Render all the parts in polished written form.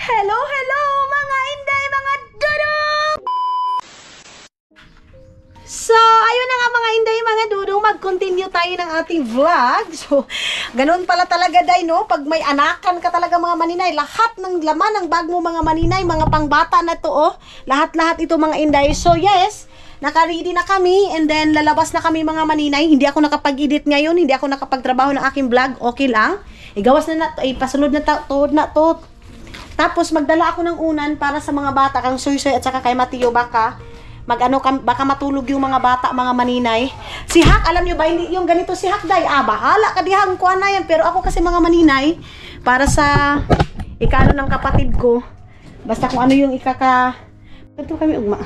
Hello, hello mga inday, mga dudong! So, ayun na nga mga inday, mga dudong, mag-continue tayo ng ating vlog. So, ganun pala talaga day, no? Pag may anakan ka talaga mga maninay, lahat ng laman ng bag mo mga maninay, mga pangbata na to, oh. Lahat-lahat ito mga inday. So, yes, naka-ready na kami and then lalabas na kami mga maninay. Hindi ako nakapag-edit ngayon, hindi ako nakapagtrabaho ng aking vlog, okay lang. Igawas na ipasunod na tuhod na to. Tapos magdala ako ng unan para sa mga bata kang Suy-Suy at saka kay Mateo baka baka matulog yung mga bata, mga maninay. Si Hak, alam nyo ba hindi yung ganito si Hak day? Bahala ka dihang kuha na yan. Pero ako kasi mga maninay para sa ikano ng kapatid ko. Basta kung ano yung ikaka ito kami ugma.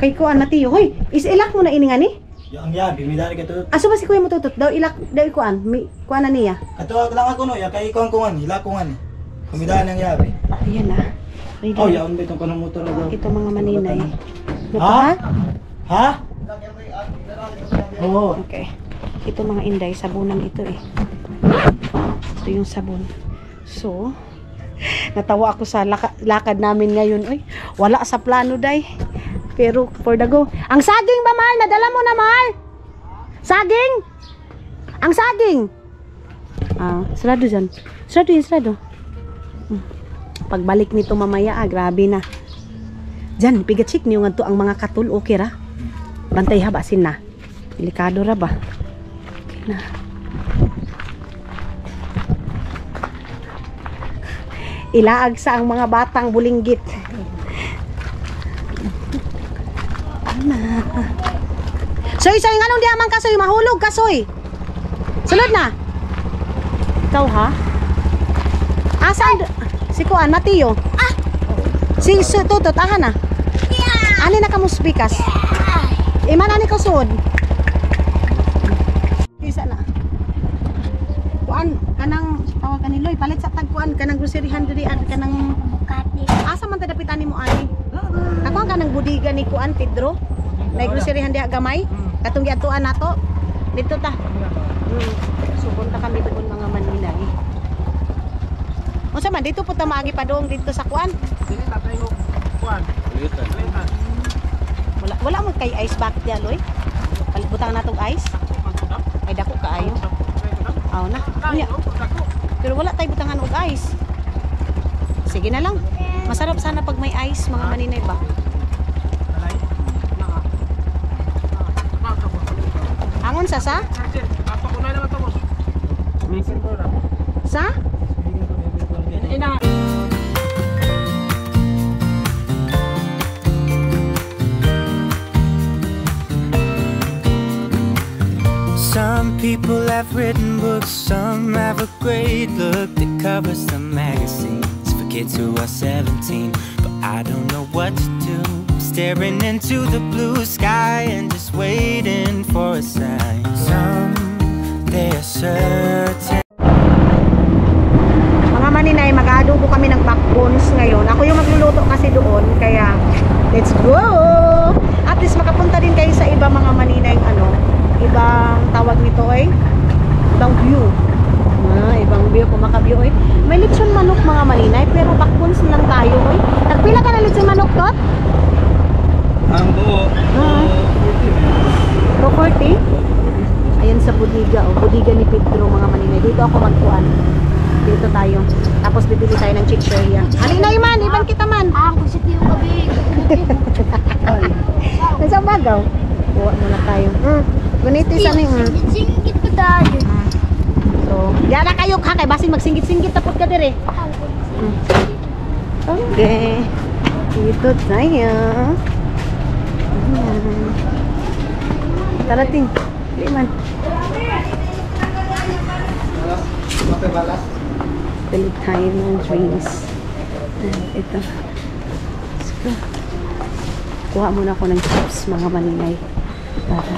Kay kuan Mateo, hoy, is-ilak mo na ini nga ni? Yang yabi, midari ka tutut. Aso ba si Kuya mo tutut? Daw ilak, daw ikuan. Kuan na niya. Kato lang ako no, ya kay kuan ilakungan. Kumidaan ang yabi. Ayan na. Ready. Oh, yaon ba itong kanang motor na daw? Ito mga maninay. Ha? Ha? Oo. Okay. Ito mga inday, sabunan ito eh. Ito yung sabon. So, natawa ako sa lakad namin ngayon. Uy, wala sa plano day. Pero for the go. Ang saging ba, Mahal? Nadala mo na, Mahal? Saging? Ang saging? Sarado dyan. Sarado yun, sarado. Pagbalik nito mamaya, grabe na. Dyan, pigatsik niyo nga to ang mga katul. Okay ra? Bantay ha, basin na. Delikado ra ba? Okay na. Ilaag sa ang mga batang bulinggit. Soy, nganong di amang kasoy? Mahulog kasoy. Sunod na. Ikaw ha? Asan? Si Kuan, Mateo. Si Tutot, aha na. Ani na ka muspikas. Iman ani ka suod. Isa na. Kuan, kanang tawag kaniloy, palit sa tagkuan, kanang groceryhan diri at kanang asa man tadapitan nimo ani? Ako ang kanang budiga ni Kuan Pedro. May groceryhan diha gamay. Katong giatuan nato. Dito ta. So punta kami doon mga maninay. Unsa man dito po ta maagi pa doong dito sa Kuan? Dili ta tayo kuan. Wala mo kay ice bucket diyan, loy. Butang natong ice. Ay dako kaayo. Aw na. Unya. Pero wala tay butangan og ice. Sige na lang. Masarap sana pag may ice mga maninay ba. Angon sa? Sa? Some people have written books, some have a great look that covers the magazines for kids who are 17. But I don't know what to do, staring into the blue sky and just waiting for a sign. Someday a certain Mga maninay, mag-aadobo kami ng backbones ngayon. Ako yung magluluto kasi doon, kaya let's go! At least makapunta din kayo sa iba mga maninay, ibang tawag nito ay ibang view. Ibang view, kung maka-view ay. May lechon manok mga maninay, pero backbones lang tayo ay. Nagpila ka na lechon manok tot? Ang buo. 240? Ayan sa budiga, budiga ni Pedro mga maninay. Dito ako magkuan. Dito tayo. Tapos bibili tayo ng chichirya. Alinay man, iban kita man. Kung sa tiyo kabig. Nasa bagaw. Kuha muna tayo. Ganito isa ni. Singit ko tayo. So, yara kayo ha kay basin magsinggit-singgit tapos ka dire. Okay. Dito tayo. Tara ting. Liman. Bili tayo ng drinks. Ito. Let's go. Kuha muna ako ng chips mga maninay. Para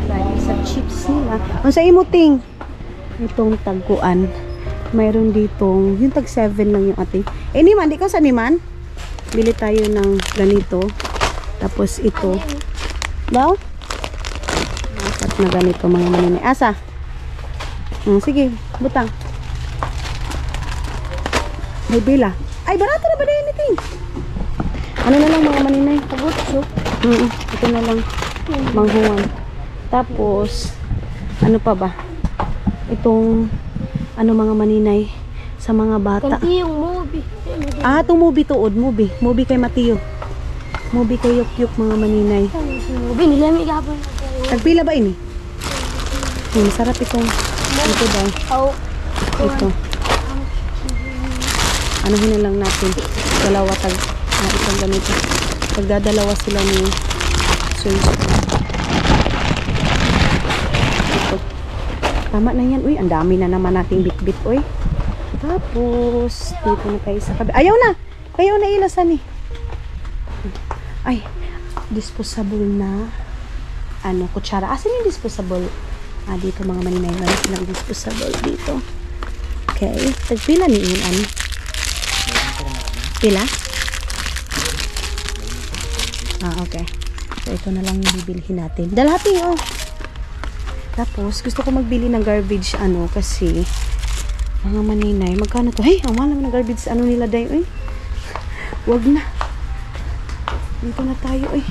tayo sa chips nila. Ang sa imuting itong tagkuan. Mayroon ditong yung tag 7 lang yung ate. Niman, di ka sa niman? Bili tayo ng ganito. Tapos ito. Daw? Apat na ganito mga maninay. Asa? Sige, butang. May bila. Ay, barato na ba na anything? Ano na lang mga maninay? Pagutso. Ito na lang. Manghuwan. Tapos, ano pa ba? Itong, ano mga maninay, sa mga bata. Kanti yung movie. Itong movie tuod. Movie kay Mateo. Movie kay Yukyuk mga maninay. Movie nila may gabon. Tagpila ba ini? Masarap itong, ito daw. Oh. Ito. Anuhin na lang natin. Dalawa isang ganito. Pagdadalawa sila ni Soy. Ito. Tama na yan. Uy, ang dami na naman nating bit-bit. Uy. Tapos, dito na tayo sa kabi. Ayaw na! Ayaw na ilasan eh. Ay, disposable na kutsara. Asan yung disposable? Dito mga maninay. Meron silang disposable dito. Okay. Tagpila ni Ian. Pila? Okay. So, ito na lang yung bibilihin natin. Dalhati, oh. Tapos, gusto ko magbili ng garbage, kasi mga maninay. Magkano to? Hey, ang mahal naman ng garbage, nila dayo, eh. Wag na. Dito na tayo, eh.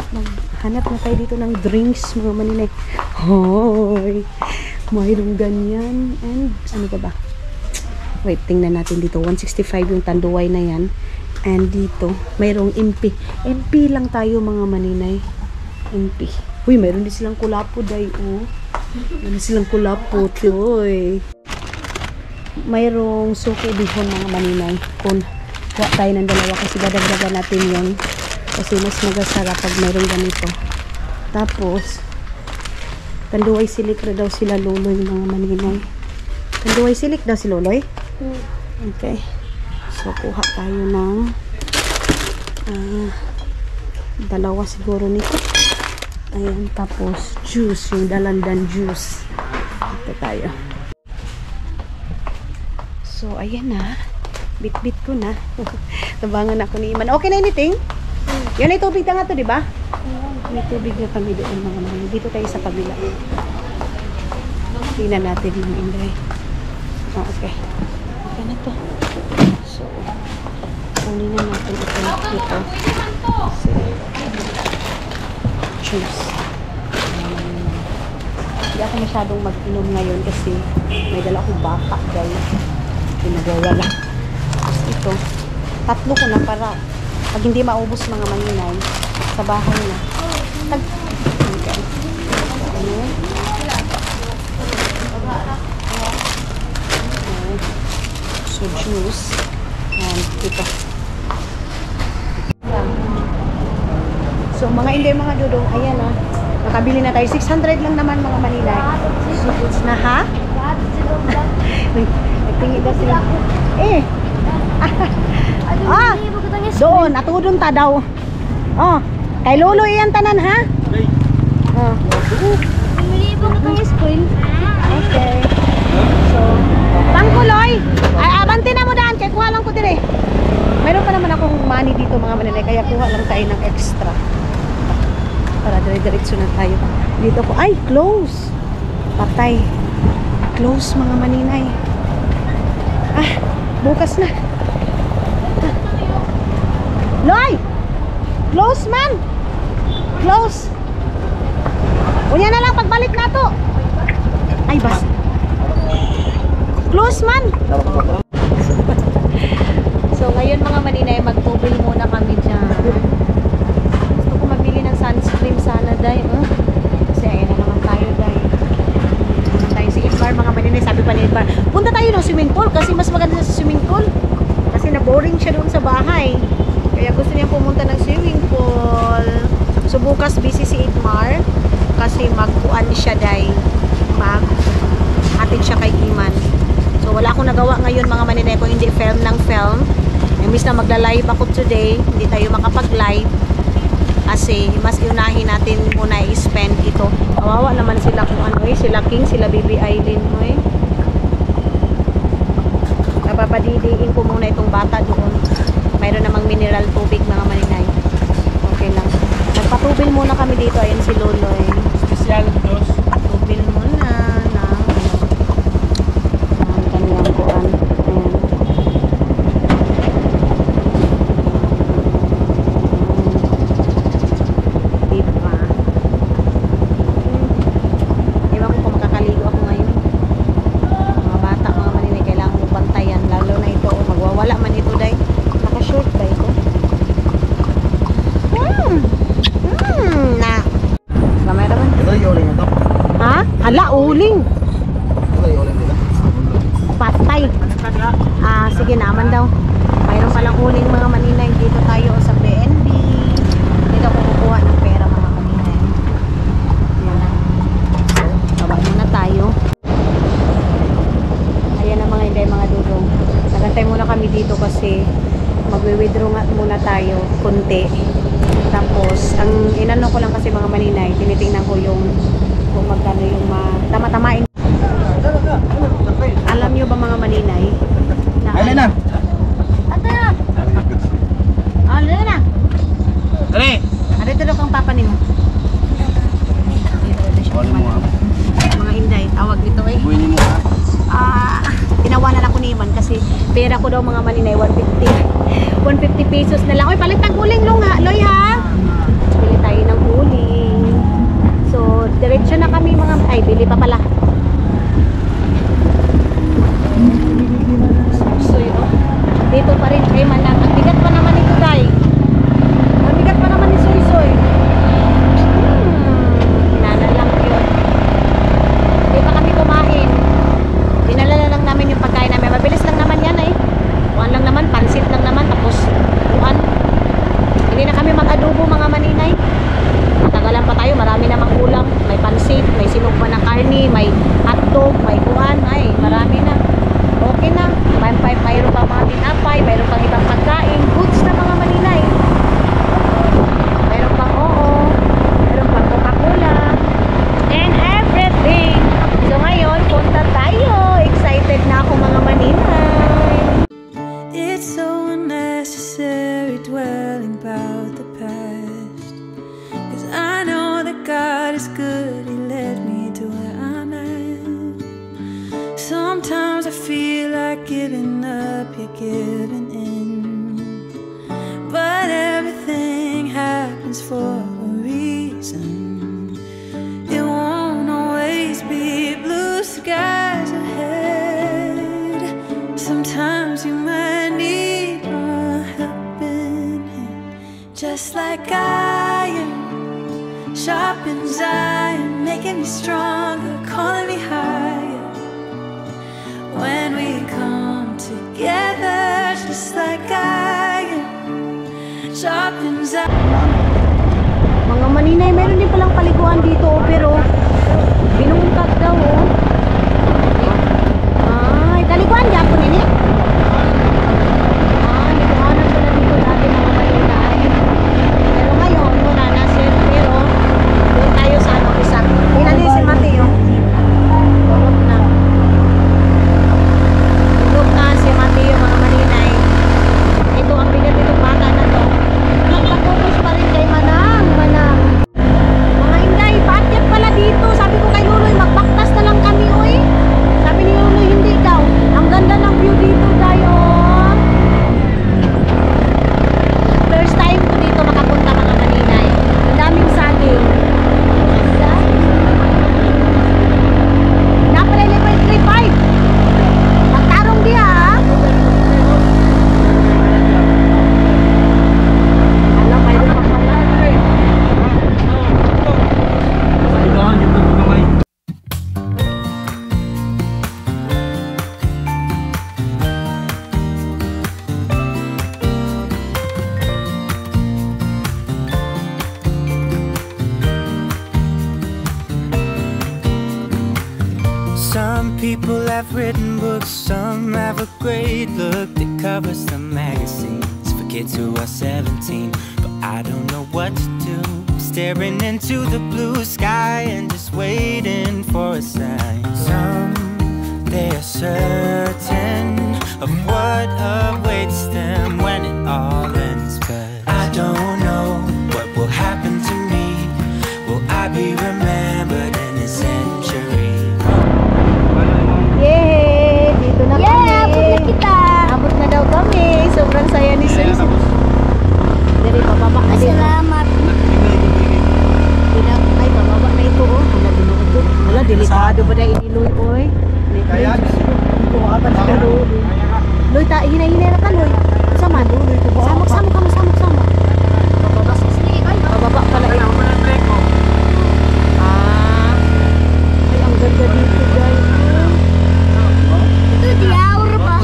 Maghanap na tayo dito ng drinks, mga maninay. Hoy! Mayroong ganyan. And, ano ba? Wait, tingnan natin dito. 165 yung tanduay na yan. And dito, mayroong MP. MP lang tayo, mga maninay. MP. Uy, mayroon din silang kulapo, day, oh. Mayroon silang kulapo, toy. Mayroong suki bihon, mga maninay. Kung kuha tayo ng dalawa kasi dadagdagan natin yun. Kasi mas magasarap pag mayroong ganito. Tapos, tanduay silik na daw sila Loloy, mga maninay. Tanduay silik daw si Loloy? Okay. So, kuha tayo ng dalawa siguro nito. Ayan, tapos juice, yung dalandan juice. Ito tayo. So, ayan na. Bit-bit ko na. Tabangan ako ni Iman. Okay na anything? Yan ay tubig na nga to, di ba? May tubig na kami doon, mga mga. Dito tayo sa kabila. Tingnan natin, mga Inday. Okay. Okay na to. So, kunin na natin ito. Kasi, juice. Hindi ako masyadong mag-inom ngayon kasi may dala akong baka dahil pinagawala. Tapos ito, tatlo ko na para pag hindi maubos mga maninay sa bahay na. Okay. So, juice. And ito. So, mga Inday, mga dudong, ayan na. Nakabili na tayo. 600 lang naman, mga maninay. So, na ha? Nagtingi daw sila. Doon, atudon ta daw. Kay Lolo iyan tanan, ha? Bumili po ko itong spoil. Okay. So, Tangkuloy. Ay, abanti na mo daan. Kaya kuha lang ko din, eh. Mayroon pa naman akong money dito, mga maninay. Kaya kuha lang tayo ng extra. Para dire-diretso na tayo. Dito ko. Ay, close. Patay. Close, mga maninay. Bukas na. Loy! Close, man! Close! Unya na lang pagbalik na to. Ay, bas. Close, man! So, ngayon mga maninay, magtubil muna kami dyan. Gusto ko mabili ng sunscreen sana, day. Kasi ayan na naman tayo, day. Tayo si Idmar, mga maninay. Sabi pa ni Idmar, punta tayo ng swimming pool kasi mas maganda sa swimming pool. Kasi na-boring siya doon sa bahay. Kaya gusto niya pumunta ng swimming pool. So, bukas busy si Idmar kasi magkuan siya, day. Mag-atin siya kay Iman. So, wala akong nagawa ngayon, mga maninay, kung hindi film ng film. Imbis na magla-live ako today, hindi tayo makapag-live. Kasi, mas iunahin natin muna i-spend ito. Kawawa naman sila kung ano sila King, sila Baby Aileen, Napapadidiin ko muna itong bata doon. Mayroon namang mineral tubig, mga maninay. Okay lang. Nagpatubil muna kami dito. Ayan si Loloy. Special dos. Tubil muna ng kanyang kuan. Ayan. sige naman daw. Mayroon palang huling mga maninay. Dito tayo sa BNB. Dito ako kukuha ng pera mga maninay. Yan na. Baba muna tayo. Ayan na mga hindi mga dudong. Nagantay muna kami dito kasi magwi-withdraw muna tayo konti. Tapos ang inano ko lang kasi mga maninay, tinitingnan ko yung kung magkano yung tama-tamain. Alam nyo ba mga maninay na Ay, na. Ato na! Oh, lalo na! Dali. Ano ito kang papa nimo? Mga hinday, tawag dito eh. Buhay mo ha. Tinawanan ako ni Iman kasi pera ko daw mga maninay 150 150 pesos na lang. Oy, palit tag uling Loy ha. Bili tayo ng uling. So, diretso na kami mga bili pa pala. So, dito pa rin kay Manang. Ang bigat pa naman ito, Day. Ang bigat pa naman ni Soy. Hinala lang yun. Hindi pa kami kumain. Dinala lang namin yung pagkain namin. Mabilis lang naman yan eh. Kuhan lang naman, pansit lang naman. Tapos, kuhan. Hindi na kami mag-adobo mga maninay. Matagalan pa tayo. Marami namang ulam. May pansit, may sinugba na karni, may hotdog, may kuhan. Ay, marami na. Okay na. Mayroon pa mga tinapay, mayroon pang ibang pagkain. Goods na mga maninay. Mayroon pang mayroon pang Coca-Cola. And everything. So ngayon, punta tayo. Excited na ako mga maninay. It's so unnecessary dwelling about the past, 'cause I know that God is good, He led me to where I'm at. Sometimes I feel like giving up, you're giving in, but everything happens for a reason. It won't always be blue skies ahead. Sometimes you might need a helping hand, just like iron sharpens iron, making me stronger, calling me higher. When we come together, just like iron sharpens iron. Mga maninay, meron din palang paliguan dito pero binungkag daw Ay, kaliguan Japon ini. Liguanan pala dito dati mga maninay. Pero ngayon, muna na sir, pero doon tayo sa isa. Ilan din si Mateo? Tulog na. Tulog na si Mateo mga maninay. Ito ang bigat itong bata na to. Nagpatutos pa rin kay Manang. Mga Inday, budget pala dito. Sabi ko kay Luloy, magbaktas na lang kami, oy. Sabi ni Luloy, hindi daw. Ang ganda ng view dito, tayo. First time ko dito makapunta mga maninay. Ang daming saging. Napalay level 3-5. Magtarong diya, ha? Alam, mayroon pa pala. Some people have written books, some have a great look that covers the magazines for kids who are 17. But I don't know what to do, staring into the blue sky and just waiting for a sign. Some, they are certain of what awaits them when it all ends, but I don't know what will happen to me. Will I be remembered in a century? Yay! Dito na kami. Abot na kita. Abot na daw kami. Sobrang saya ni Soy. Dari pababa na dito. Salamat. Ay, pababa na ito. Hala, binuudot. Hala, delikado ba na iniloy, oy? Kaya, ito makatan sa kalo. Loy, hinay-hinay na ka, Loy. Sama, Loy. Samok. Pababa. Pababa pala ito. Ay, ang ganda dito, guys. Itu di aur pa.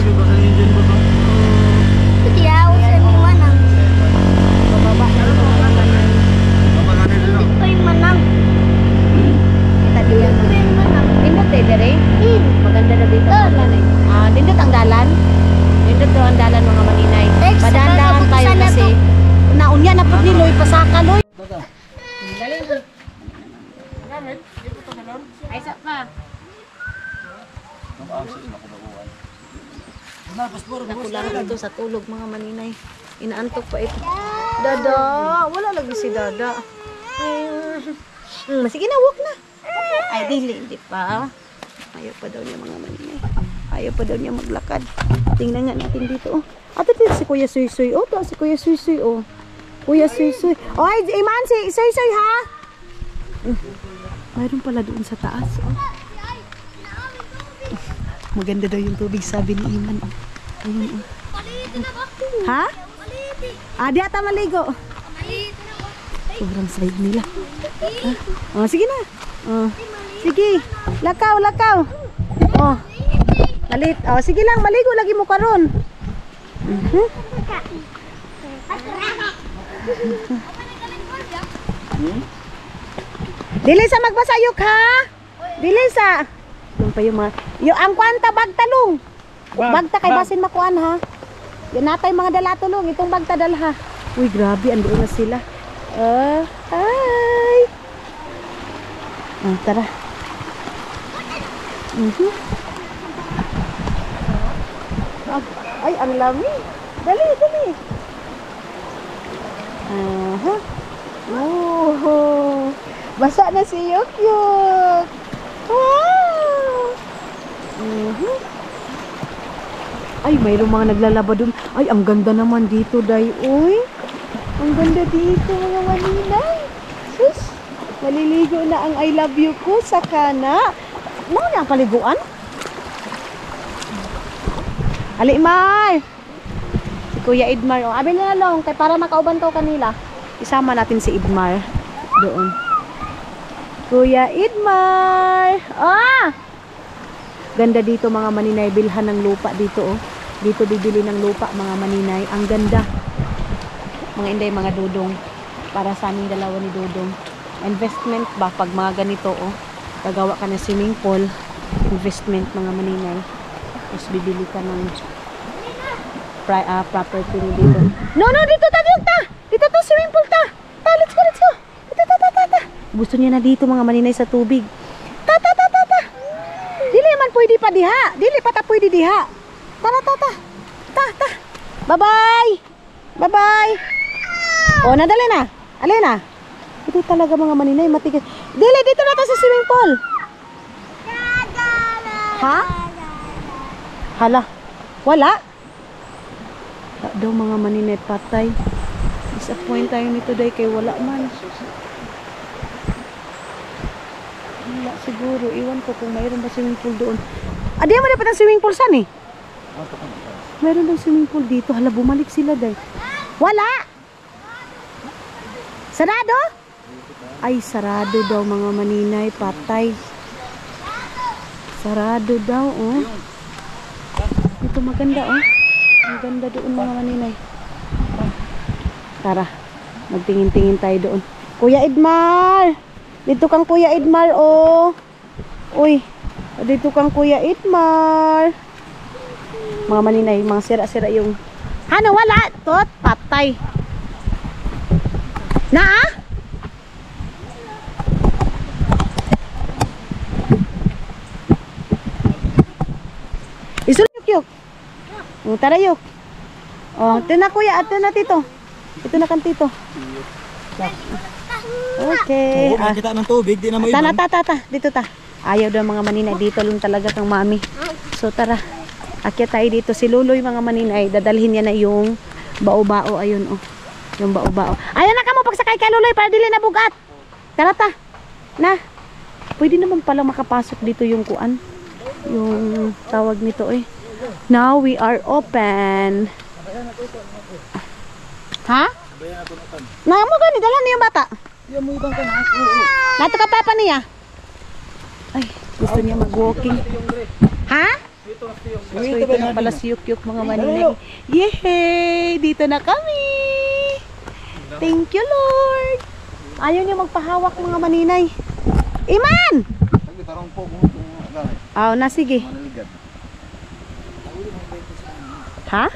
Nakulang dito sa tulog mga maninay. Inaantok pa ito. Dada, wala lagi si Dada. Sige na, walk na. Ay, hindi pa. Ayaw pa daw niya mga maninay. Ayaw pa daw niya maglakad. Tingnan nga natin dito. Ato dito si Kuya Suy Suy. Si Kuya Suy Suy. Kuya Suy Suy. Ay, Iman, si Suy Suy ha? Mayroon pala doon sa taas. Maganda daw yung tubig, sabi ni Iman. Ayun. Ha? Di ata maligo. Sobrang slide nila. Sige na. Sige. Lakaw. Lalit. Sige lang, maligo lagi mo karon. Dili sa magbasayok ha? Dili sa. Doon pa yung mga ang kwanta bagtalong. Bagta kay basin makuan ha. Yan natay mga dalatulong itong bagta dalha. Uy, grabe andoon na sila. Hi. Tara. Ay, ang lami. Dali. Basa na si Yukyuk. Wow. Ay, mayroong mga naglalaba dun. Ay, ang ganda naman dito, Day. Uy, ang ganda dito, mga maninay. Sus, maliligo na ang I love you ko sa kana. Ano na ang paliguan? Ali, Mar. Si Kuya Idmar. Abil na lang, kay para makauban to kanila. Isama natin si Idmar doon. Kuya Idmar. Ganda dito mga maninay, bilhan ng lupa dito Dito bibili ng lupa mga maninay. Ang ganda. Mga inday, mga dudong. Para sa aming dalawa ni Dudong. Investment ba pag mga ganito gagawa ka ng swimming pool. Investment mga maninay. Tapos bibili ka ng property ni dito. No, dito ta. Dito to swimming pool ta. Let's go. Dito ta. Gusto niya na dito mga maninay sa tubig. Ta. Dili man pwede pa diha. Dili pa ta pwede diha. Tara. Ta. Bye-bye. Nadali na. Alin na. Ito talaga mga maninay matigas. Dili dito na ta sa swimming pool. Ha? Hala. Wala daw mga maninay, patay. Disappoint tayo nito day kay wala man. Wala siguro. Iwan ko kung mayroon ba swimming pool doon. Di mo na pa ng swimming pool saan eh? Mayroon daw swimming pool dito. Hala, bumalik sila day. Wala! Sarado? Ay, sarado daw mga maninay. Patay. Sarado daw, Ito maganda, Ang ganda doon mga maninay. Tara. Magtingin-tingin tayo doon. Kuya Idmar! Dito kang Kuya Idmar, Uy. Dito kang Kuya Idmar. Mga maninay, mga sira-sira yung... Wala! Tot, patay. Isulok-yuk. Tara yuk. Ito na kuya, ito na tito. Ito na kan tito. Okay. Kita ng tubig, di na mo iban. Dito ta. Ayaw daw mga maninay, dito lang talaga kang mami. So tara. Akyat tayo dito. Si Luloy mga maninay, dadalhin niya na yung bao-bao. Ayun yung bao-bao. Ayaw na ka mo pagsakay ka Luloy para dili na bugat. Tara ta. Na. Pwede naman pala makapasok dito yung kuan. Yung tawag nito Now we are open. Ha? Na mo gani dala niyo bata. Di mo ibang kan. Nato ka papa niya. Ay, gusto niya mag-walking. Ha? So ito na pala si Yukyuk mga maninay. Yay! Dito na kami. Thank you Lord. Ayaw niya magpahawak mga maninay. Iman! Na sige. Ha?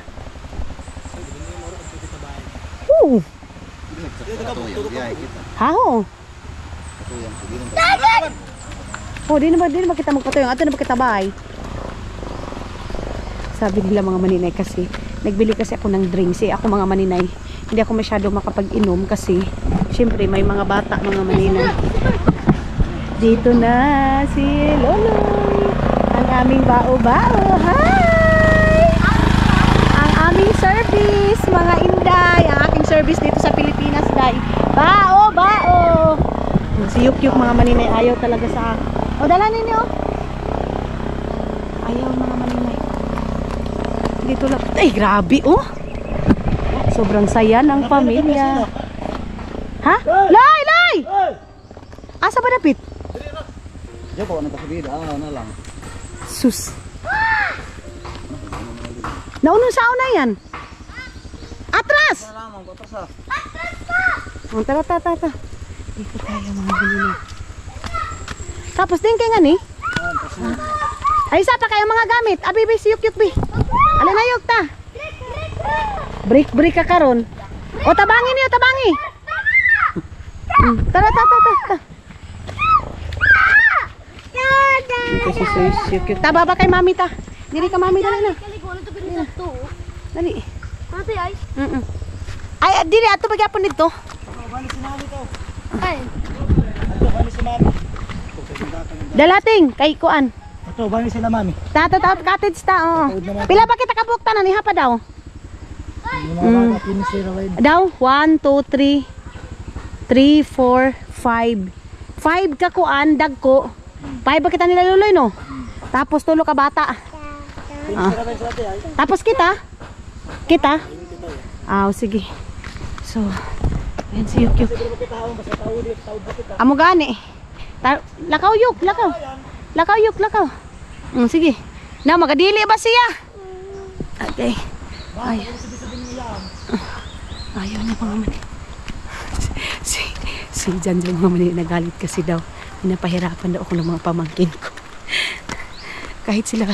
Di na ba kita magpatuyong? Ato na ba kita bay? Sabi nila mga maninay kasi, nagbili kasi ako ng drinks. Ako mga maninay, hindi ako masyado makapag-inom kasi, syempre may mga bata mga maninay. Dito na si Loloy, ang aming bao-bao. Hi! Ang aming service, mga inday. Ang aking service dito sa Pilipinas, day. Bao-bao! Si Yuk-Yuk mga maninay, ayaw talaga sa akin. O, dala ninyo. Ayaw mga maninay. Dito lang. Ay, grabe oh. Sobrang saya ng pamilya. Ha? Lay! Lay! Asa ba dapit? Diyan po, nagkasabida. Na lang. Sus. Naunong sao na yan? Atras! Salamat, patras ah. Oh, tara, tara, tara. Dito tayo mga maninay. Tapos din kay nga ni? Ay, isa pa kayo mga gamit. Abi, bi, si Yuk-Yuk, bi. Alin na Yuk ta? Break ka karon. O, tabangi niyo, tabangi. Tara, tara, tara, tara. Kasi si Yuk-Yuk. Taba ba kay mami ta? Dili ka mami, dali na. Dali. Ate ay. Ay, dili, ato magyapon dito. Bali si mami to. Ay. Bali si mami. Dalating, kay kuan. Ito, bali sila mami. Tata, cottage ta, oo. Pila pa kita kabukta na, niha pa daw. Yung mga bata, pinisira rin. Daw, 1, 2, 3, 3, 4, 5. 5 ka kuan, dagko. 5 ba kita nila luloy, no? Tapos tulo ka bata. Pinisira rin sila tayo. Tapos kita? Kita? Sige. So, yan si Yuk-Yuk. Amo gani. Lakaw Yuk, lakaw. Lakaw Yuk, lakaw. Sige. Na, magadili ba siya? Okay. Ayaw niya mga mani. Si Jan mga mani nagalit kasi daw. Pinapahirapan daw ako ng mga pamangkin ko. Kahit sila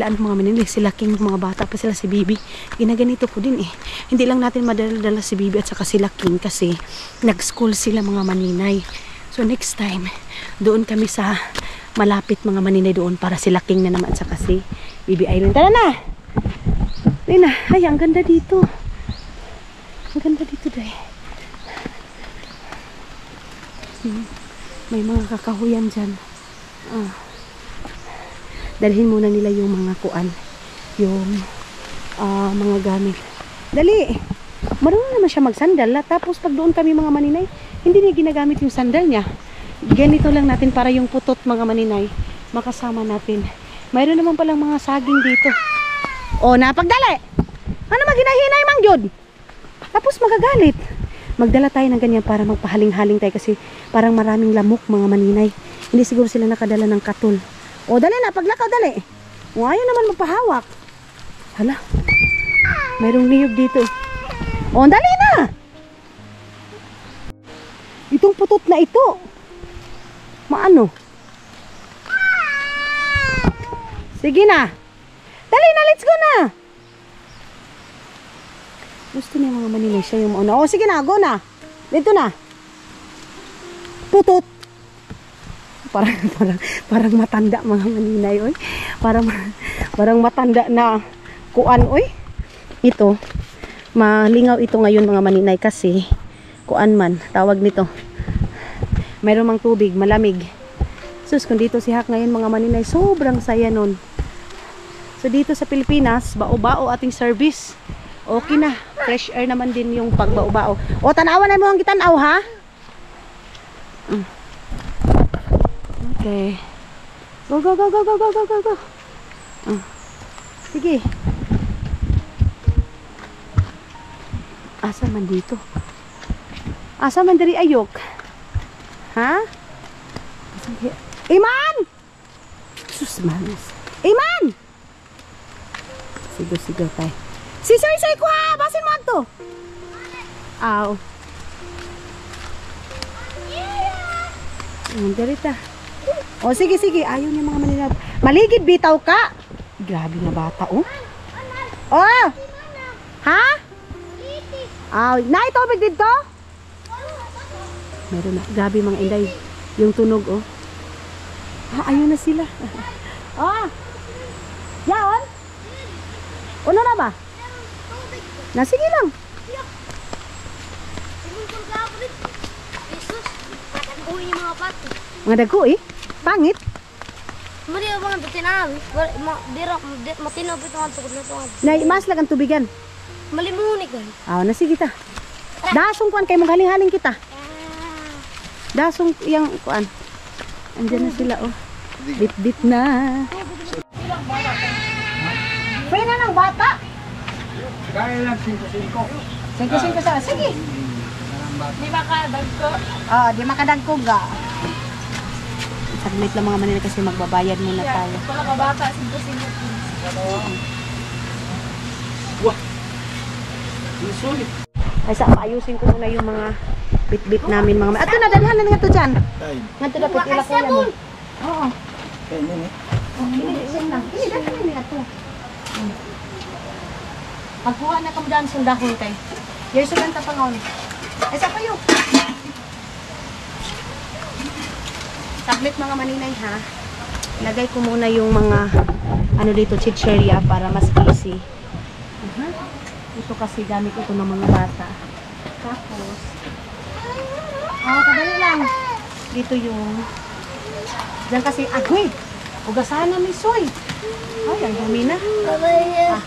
ang mga manili, sila king mga bata pa sila si Bibi. Ginaganito ko din eh. Hindi lang natin madala-dala si Bibi at saka sila king kasi nag-school sila mga maninay. So next time, doon kami sa malapit mga maninay doon para sila king na naman at saka si Bibi Irene. Tara na! Lina, ay ang ganda dito. Ang ganda dito dahil. May mga kakahuyan dyan. Dalhin muna nila yung mga kuan, yung mga gamit. Dali! Marunong naman siya magsandal. Tapos pag doon kami mga maninay, hindi niya ginagamit yung sandal niya. Ganito lang natin para yung putot mga maninay makasama natin. Mayroon naman palang mga saging dito. O, napagdali! Ano maginahinay mang yun? Tapos magagalit. Magdala tayo ng ganyan para magpahaling-haling tayo kasi parang maraming lamok mga maninay. Hindi siguro sila nakadala ng katul. O, dali na, paglakaw, dali. O, ayaw naman magpahawak. Hala. Mayroong niyog dito. O, dali na. Itong putot na ito. Maano? Sige na. Dali na, let's go na. Gusto niya mga maninay siya yung mauna. O, sige na, go na. Dito na. Putot. Parang matanda mga maninay, oy. Parang matanda na kuan, oy. Ito, malingaw ito ngayon mga maninay kasi kuan man, tawag nito. Mayroon mang tubig, malamig. Sus, kung dito si Hak ngayon mga maninay, sobrang saya nun. So dito sa Pilipinas, bao-bao ating service. Okay na, fresh air naman din yung pagbao-bao. O, tanawan na mo ang gitanaw, ha? Okay. Go, go, go, go, go, go, go, go, go. Sige. Asa man dito? Asa man diri ayok? Ha? Iman! Sus, manis. Iman! Sigaw-sigaw tayo. Si Soy ko ha! Basin mo ito! Aw. Darita. O, sige, sige. Ayaw niya mga maninab. Maligid, bitaw ka. Grabe na bata, oh. Oh! Ha? Naitobig dito? Meron na. Grabe mga inday. Yung tunog, oh. Ayaw na sila. Oh! Yaon? Uno na ba? Na, sige lang. Uy, yung mga pato. Mga dago eh. Pangit. Mali ang mga tinabi. Matinaw ito ang tukod na ito. Na, imas lang ang tubigan. Malimunik kan. Ah, na sige ta. Dasong kuan kay mong haling-haling kita. Dasong yang kuan. Andiyan na sila oh. Bit-bit na. Pwede na ng bata. Kaya lang 5-5. 5-5 sa. Sige. Di ba ka dagko? Ah, di makadagkog ga. Saglit lang mga Manila kasi magbabayad muna tayo. Wala ka bata, 5-5. Sulit. Ay sa ayusin ko muna yung mga bit-bit namin mga. Ato na dalhan na nga to diyan. Kaya. Nga to dapat ila ko yan. Oo. Kaya nini. Ini lang. Ini dapat ni ato. Pagkuha na kam dyan sundahon kay. Yoy sudan ta pangon. Ay sa payo. Saglit mga Maninay ha. Lagay ko muna yung mga ano dito chicheria para mas easy. Ito kasi gamit ito ng mga bata. Tapos kadali lang. Dito yung diyan kasi agoy. Ugasahan na ni Soy. Ay, ang dumi na.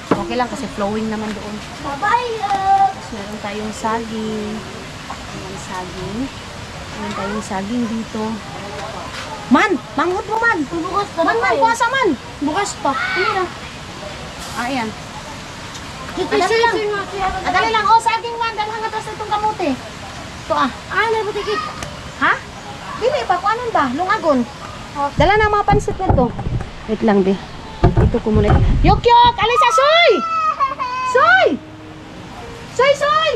Okay lang kasi flowing naman doon. Tapos meron tayong saging. Ayan, saging. Meron tayong saging dito. Man! Manghot mo man! Bukas na Man, kuwasa man! Bukas pa. Hindi na. Ayan. Adali lang. Adali lang. O, saging man. Dalhan nga tapos itong kamote. Ito Ay, nabutikit. Ha? Dili pa. Kuanan ba? Lungagon. Dala na ang mga pansit na to. Wait lang, be. Ito ko muna. Yok! Alisa, Soy! Soy! Soy!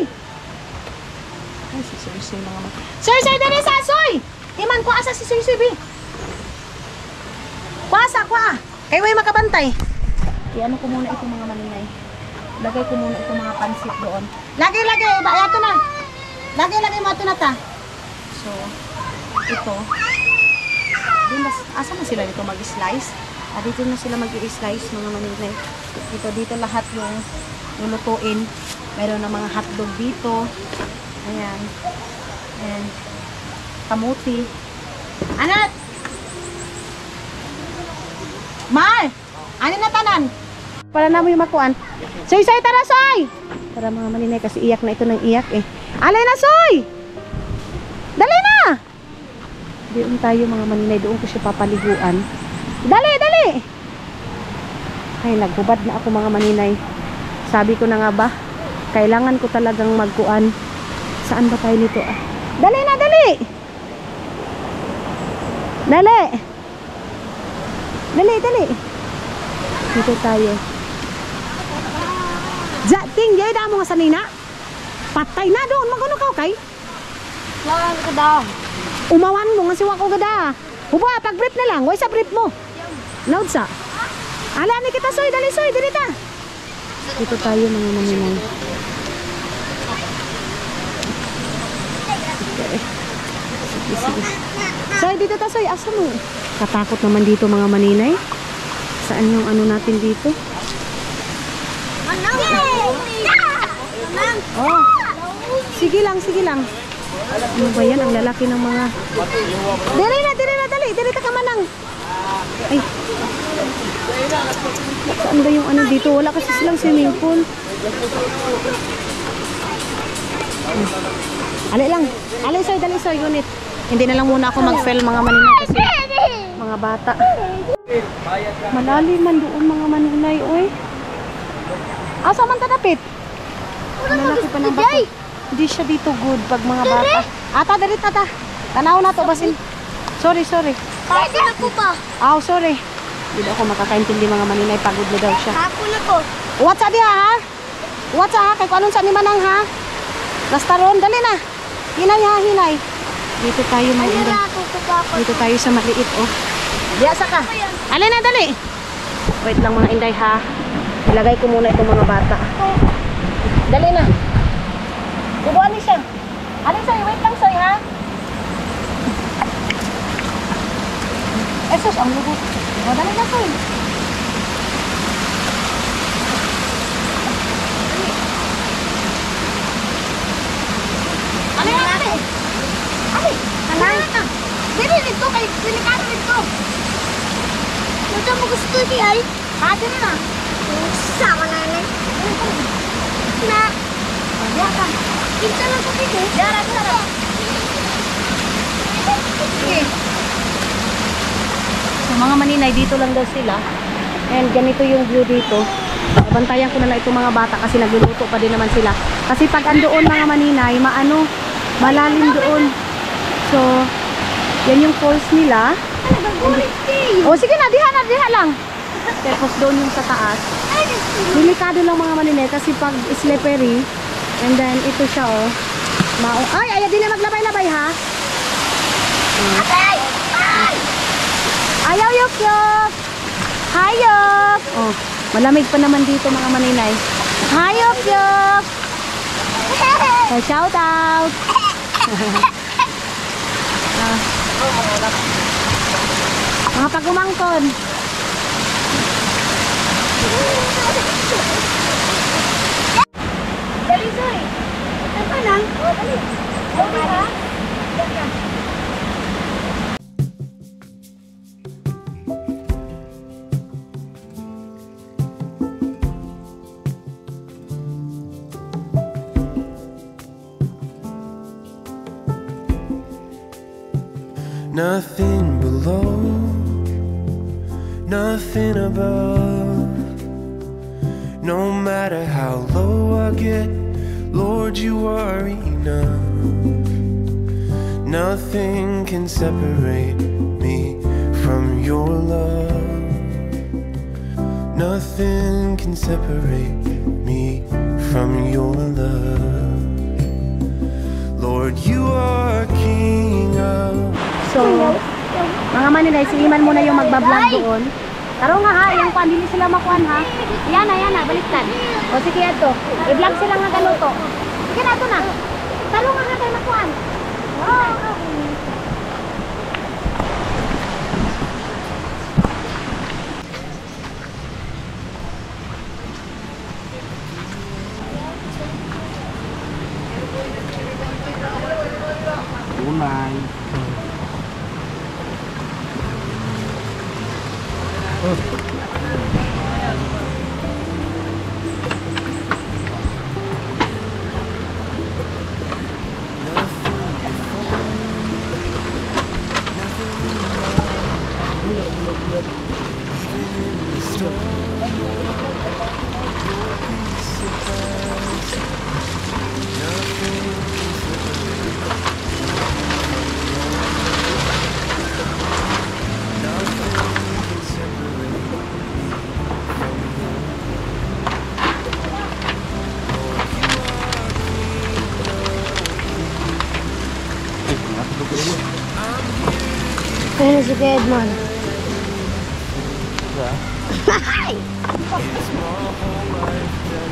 Ay, si Soy mga mga. Soy! Dali sa Soy! Iman, kuha sa si Soy, be. Kuha. Kaya may makabantay. I-ano ko muna ito mga Maninay. Lagay ko muna ito mga pansit doon. Lagay. Ato na. Lagay mo ito na ta. So, ito. Asa na sila dito mag-slice? Dito na sila mag-i-slice mga Maninay. Dito lahat yung lulutuin. Meron na mga hotdog dito. Ayan. And kamuti. Anat! Mar! Ano na tanan? Para na mo yung makuan. Soy, tara, Soy! Tara mga Maninay kasi iyak na ito ng iyak eh. Alay na, Soy! Dali na! Doon tayo mga Maninay. Doon ko siya papaliguan. Dali! Ay, naghubad na ako mga Maninay. Sabi ko na nga ba, kailangan ko talagang magkuan. Saan ba tayo nito? Dali na! Dali! Dito tayo. Ting, yay da mo nga sanina. Patay na doon. Magano ka, okay? Wala ka daw. Umawan mo nga siwa ko gada. Huba, pag-brief na lang. Way sa brief mo. Loud sa. Ala ni kita, Soy. Dali, Soy. Dili ta. Dito tayo mga Maninay. Sige. Soy, dito ta, Soy. Asa mo? Katakot naman dito mga Maninay. Saan yung ano natin dito? Oh. Sige lang. Ano ba yan? Ang lalaki ng mga... Dili na, dali. Dili ta ka manang. Ay. Saan ba yung ano dito? Wala kasi silang swimming pool. Alay lang. Alay, Soy. Dali, Soy. Unit. Hindi na lang muna ako mag-film mga Maninay kasi mga bata. Malalim man doon mga Maninay, oy. Asa man tadapit? Malaki pa ng bata. Hindi siya dito good pag mga bata. Ata, dalit na ta. Tanaw na to, basin. Sorry. Pwede na po ba? Sorry. Hindi ako makakaintindi mga Maninay. Pagod na daw siya. Ako na po. What's diha ha? What's ha? Kay kung anong sa ni Manang ha? Basta ron, dali na. Hinay. Dito tayo mga Inday. Dito tayo sa maliit, oh. Diasa ka. Alin na, dali. Wait lang mga Inday ha. Ilagay ko muna itong mga bata. Dali na. Bubuan ni siya. Alin, Soy? Wait lang, Soy, ha? Esos, ang lugot. Dali na, Soy. Ay, delikado ito. Ito mo gusto niya ay. Pati na. Sama na yan. Na. Diyan ka. Kita lang ko dito. Diyan. Sige. So, mga maninay, dito lang daw sila. And ganito yung view dito. Bantayan ko na lang itong mga bata kasi nagluluto pa din naman sila. Kasi pag andoon mga maninay, malalim doon. So, yan yung falls nila. O sige na, diha lang. Tapos doon yung sa taas. Delikado lang mga maninay kasi pag slippery. And then ito siya ay, di na maglabay-labay ha. Ayaw yuk. Hayop. Oh, malamig pa naman dito mga maninay. Hayop yuk. Shout out. Mga pagumangkon. Dali, Zoy. Ito pa lang. Dali. Okay ha? Nothing below, nothing above. No matter how low I get, Lord, you are enough. Nothing can separate me from your love. Nothing can separate me from your love. Lord, you are King of. So, mga maninay, si Iman muna yung magbablog doon. Taro nga ha, yung kwan, hindi sila makuhan ha. Yan na, baliktad. O sige ito, i-vlog sila nga galuto. Sige na, ito na. Taro nga tayo makuhan. Tunay. Kaya si Edmond.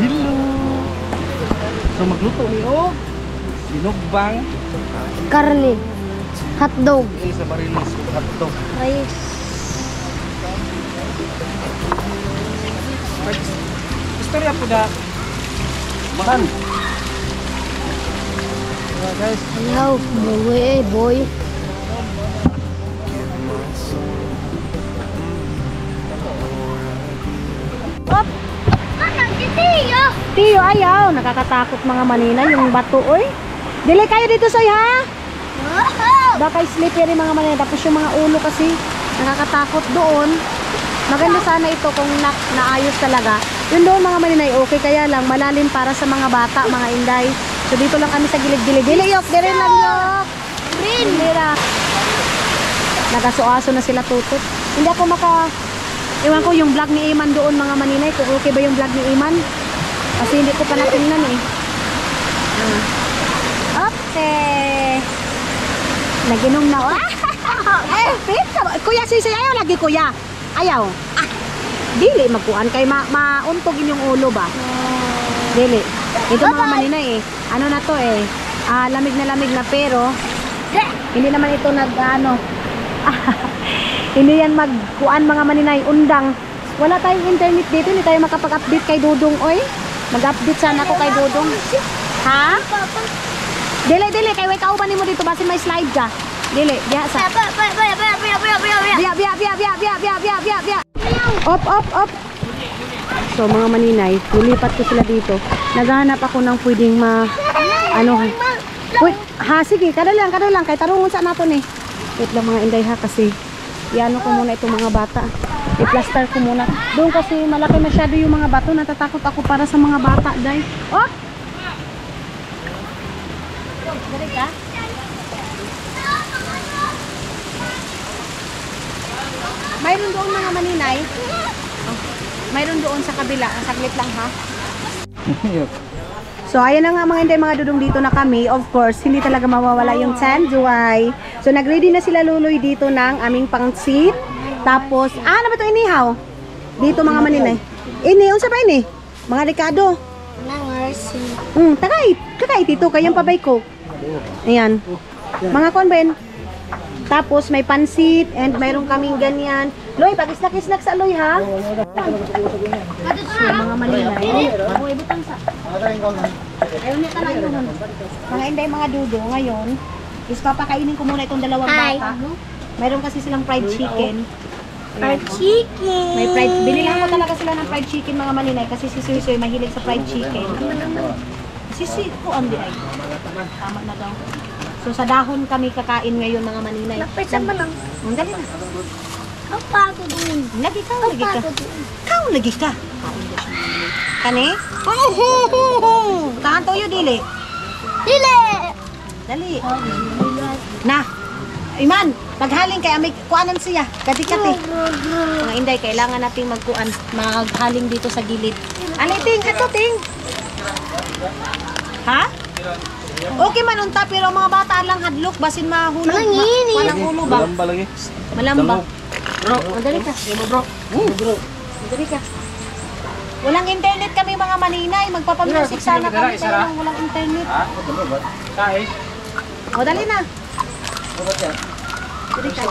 Hello. So magluto ni sinugbang Karne. Hotdog. sa Marilis hotdog. Rice. Istorya po da. Makan. Guys, Hello. Boy. Tiyo, ayaw. Nakakatakot mga manina yung bato, oy. Dili kayo dito, soy, ha? Baka slippery mga manina. Tapos yung mga ulo kasi nakakatakot doon. Maganda sana ito kung naayos talaga. Yun doon mga maninay, okay. Kaya lang, malalim para sa mga bata, mga inday. So dito lang kami sa gilid-gilid. Dili, yok. Dili lang, yok. Green. Dira. Nagasuaso na sila tutot. Hindi ako Iwan ko yung vlog ni Iman doon mga maninay. Kung okay ba yung vlog ni Iman. Kasi hindi ko pa natingnan eh. Okay. Naginom na. Kuya Sisi, ayaw lagi kuya. Ayaw. Dili magkuhan kay mauntogin yung ulo ba? Dili. Ito mga maninay eh. Ano na to eh. Lamig na pero hindi naman ito hindi yan magkuan mga maninay, undang. Wala tayong internet dito, hindi tayo makapag-update kay Dudong, oy. Mag-update sana ako kay Dudong. Ha? Dili, kay way kauban mo dito, basin may slide ka. Dili, biya sa. Biya. Op. So mga maninay, lulipat ko sila dito. Naghahanap ako ng pwedeng sige, kada lang, kay tarungon sa nato ni. Wait lang mga inday ha, kasi iano ko muna itong mga bata. I-plaster ko muna. Doon kasi malaki masyado yung mga bato. Natatakot ako para sa mga bata, day. Oh! Dari ka? Mayroon doon mga maninay. Mayroon doon sa kabila. Saglit lang ha. So ayan na nga mga hindi, mga dudong, dito na kami. Of course, hindi talaga mawawala yung Sanjuay. So nagready na sila Luloy dito ng aming pangsit. Tapos, ano ba ito inihaw? Dito mga maninay. Unsa ba ini? Mga Ricardo. Kakait ito, kayang pabay ko. Ayan. Mga konben. Tapos may pansit and mayroon kaming ganyan. Loy, pag-isnak-isnak sa Loy ha. So, mga maninay. Uy, butang sa. Ayaw niya ka na yun. Mga inday, mga dudo, ngayon is papakainin ko muna itong dalawang bata. Mayroon kasi silang fried chicken. Fried chicken. May fried, binilang ko talaga sila ng fried chicken mga maninay kasi si Suy mahilig sa fried chicken. Si ko ang ay. Tama na daw. So sa dahon kami kakain ngayon mga maninay. Napisa mo lang. Ang dali na. Kapago doon. Lagi ka. Kapago doon. Lagi ka. Kani? Tahan toyo dili. Dili! Dali. Na. Iman, maghaling kay amig kuanan siya. Kati-kati. Mga inday, kailangan nating maghaling dito sa gilid. Ting, ato ting. Ha? Okay man unta, pero mga bata lang hadlok basin mahulog. Mangini. Walang ulo ba? Malamba lagi. Malamba. Bro. Madali ka. Bro. Madali ka. Walang internet kami mga maninay. Magpapamusic sana kami kaya lang walang internet. O, dali na. Dali ka.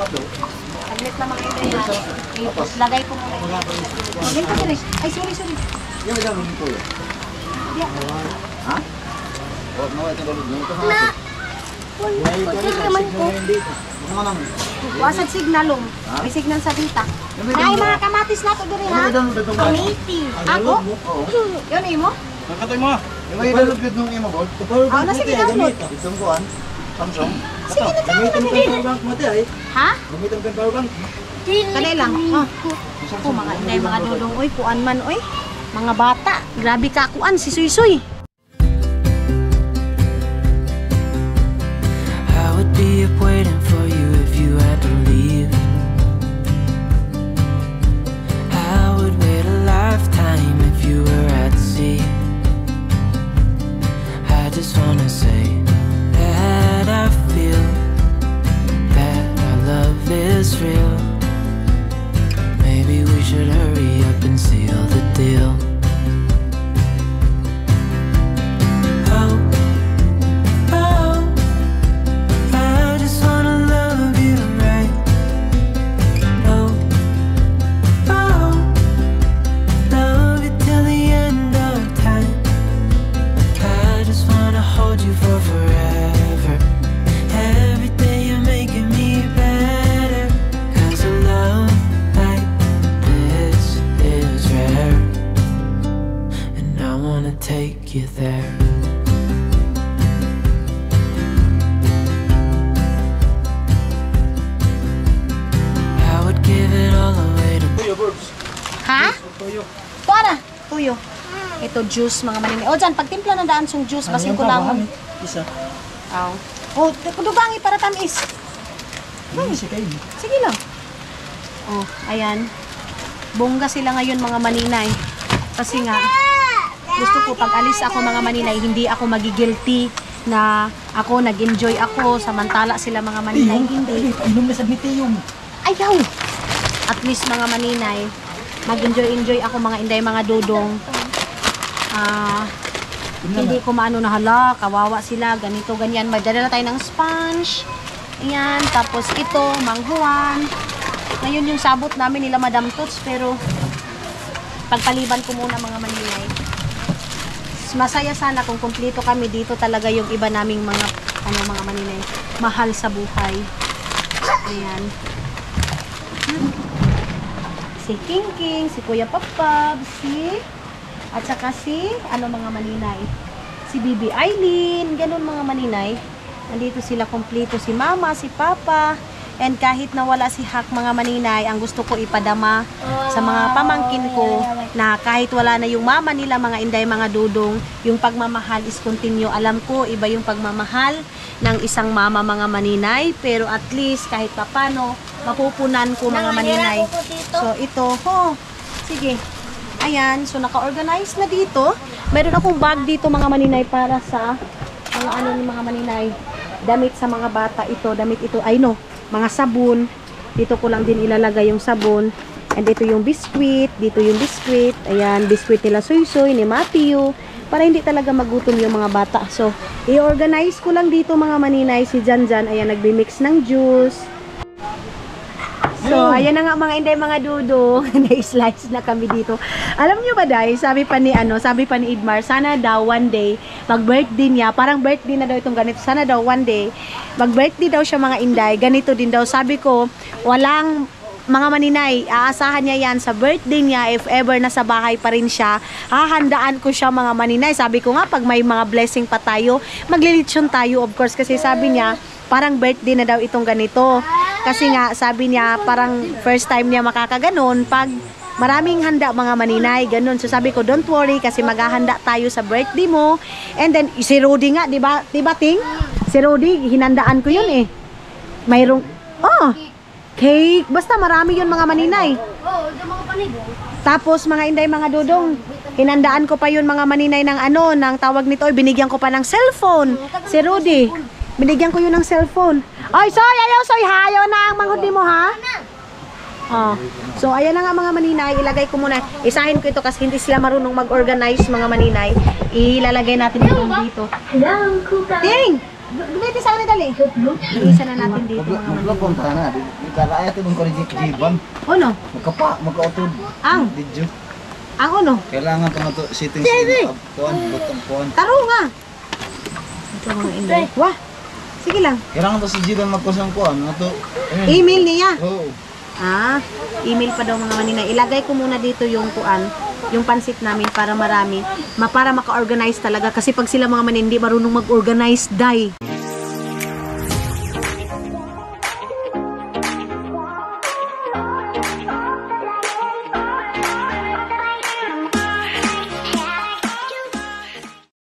Saglit na mga internet. Tapos, lagay ko muna. Magin ka dali. Ay, sorry. Na! Pwede naman ko. Wasag signalong. May signal sa dita. Ay, mga kamatis na ito diri ha. Kamiti. Ako? Yun imo? Nakatoy mo. May dalugid nung imo bol. Ah, na sige download. Itong kuan. Samsung. Sige na Gamitin download. mo yung power bank mo ay. Ha? Gamitin mo yung power bank. Kadali lang. Oh, mga inday, mga dudong, oy, kuan man, oy. Mga bata, grabe ka kuan, si Suy. I would be up waiting for you if you had to leave. I would wait a lifetime if you were at sea. I just wanna say that I feel that our love is real. Maybe we should hurry up and seal the deal. Take you there. I would give it all away to Ha? Tuara, tuyo. Ito juice mga maninay. O dyan, pagtimpla ng daan song juice, basin ko lang. Isa. Aw. O, kudugangi para tamis. Sige lang. Oh, ayan. Bongga sila ngayon mga maninay. Kasi nga, gusto ko pag alis ako mga maninay, hindi ako magigilty na ako nag-enjoy ako samantala sila mga maninay. Hindi. Inom na sa mitiyong. Ayaw! At least mga maninay, mag-enjoy ako mga inday, mga dudong. Hindi ko maano na hala, kawawa sila, ganito, ganyan. Magdadala tayo ng sponge. Ayan, tapos ito, manghuan. Ngayon yung sabot namin nila Madam Tots, pero pagpaliban ko muna mga maninay. Masaya sana kung kumpleto kami dito talaga yung iba naming mga maninay, mahal sa buhay. Ayan. Si King King, si Kuya Papab, at saka si, mga maninay. Si Bibi Aileen, ganun mga maninay. Nandito sila kompleto, si Mama, si Papa. And kahit nawala si Hak mga maninay, ang gusto ko ipadama sa mga pamangkin ko na kahit wala na yung mama nila, mga inday, mga dudong, yung pagmamahal is continue. Alam ko, iba yung pagmamahal ng isang mama mga maninay, pero at least kahit papano, mapupunan ko mga maninay. So ito, sige. Ayan, so naka-organize na dito. Meron akong bag dito mga maninay para sa mga ni mga maninay. Damit sa mga bata ito, mga sabon. Dito ko lang din ilalagay yung sabon. And dito yung biskwit, ayan, biskwit nila Soy-Soy, ni Matthew, para hindi talaga magutom yung mga bata. So, i-organize ko lang dito mga maninay, si Janjan, ayan, nagbi-mix ng juice. So, ayan na nga mga inday, mga dudo, na-slice na kami dito. Alam nyo ba dahil, sabi pa ni Idmar, sana daw one day, mag-birthday niya, parang birthday na daw itong ganito, sana daw one day, mag-birthday daw siya mga inday, ganito din daw. Sabi ko, walang mga maninay, aasahan niya yan sa birthday niya, if ever nasa bahay pa rin siya, hahandaan ko siya mga maninay. Sabi ko nga, pag may mga blessing pa tayo, maglilitsyon tayo, of course, kasi sabi niya, parang birthday na daw itong ganito. Kasi nga, sabi niya, parang first time niya makakaganon pag maraming handa mga maninay, ganun. So sabi ko, don't worry kasi maghahanda tayo sa birthday mo. And then, si Rudy nga, di ba Ting? Si Rudy, hinandaan ko yun eh. Mayroong, cake. Basta marami yun mga maninay. Tapos mga inday, mga dudong, hinandaan ko pa yun mga maninay ng ng tawag nito, binigyan ko pa ng cellphone. Si Rudy, binigyan ko yun ng cellphone. Ay, Soy, ayaw, Soy, hayo na ang manghudi mo, ha? So, ayan na nga mga maninay, ilagay ko muna. Isahin ko ito kasi hindi sila marunong mag-organize mga maninay. Ilalagay natin ito dito. Ting! Gumiti sa akin dali. Iisa na natin dito mga maninay. Maglapon ta na. Di kalaaya ito ng korejik-jiban. Ano? Magkautod. Ang? Didyo. Ang ano? Kailangan ito na ito sitting sa butang puan. Taro nga! Ito mga inday. Wah! Sige lang. Kailangan ito si Jidan magkusang kuan. Email niya. Oo. Email pa daw mga maninay. Ilagay ko muna dito yung yung pansit namin para marami. Para maka-organize talaga. Kasi pag sila mga maninay, hindi marunong mag-organize,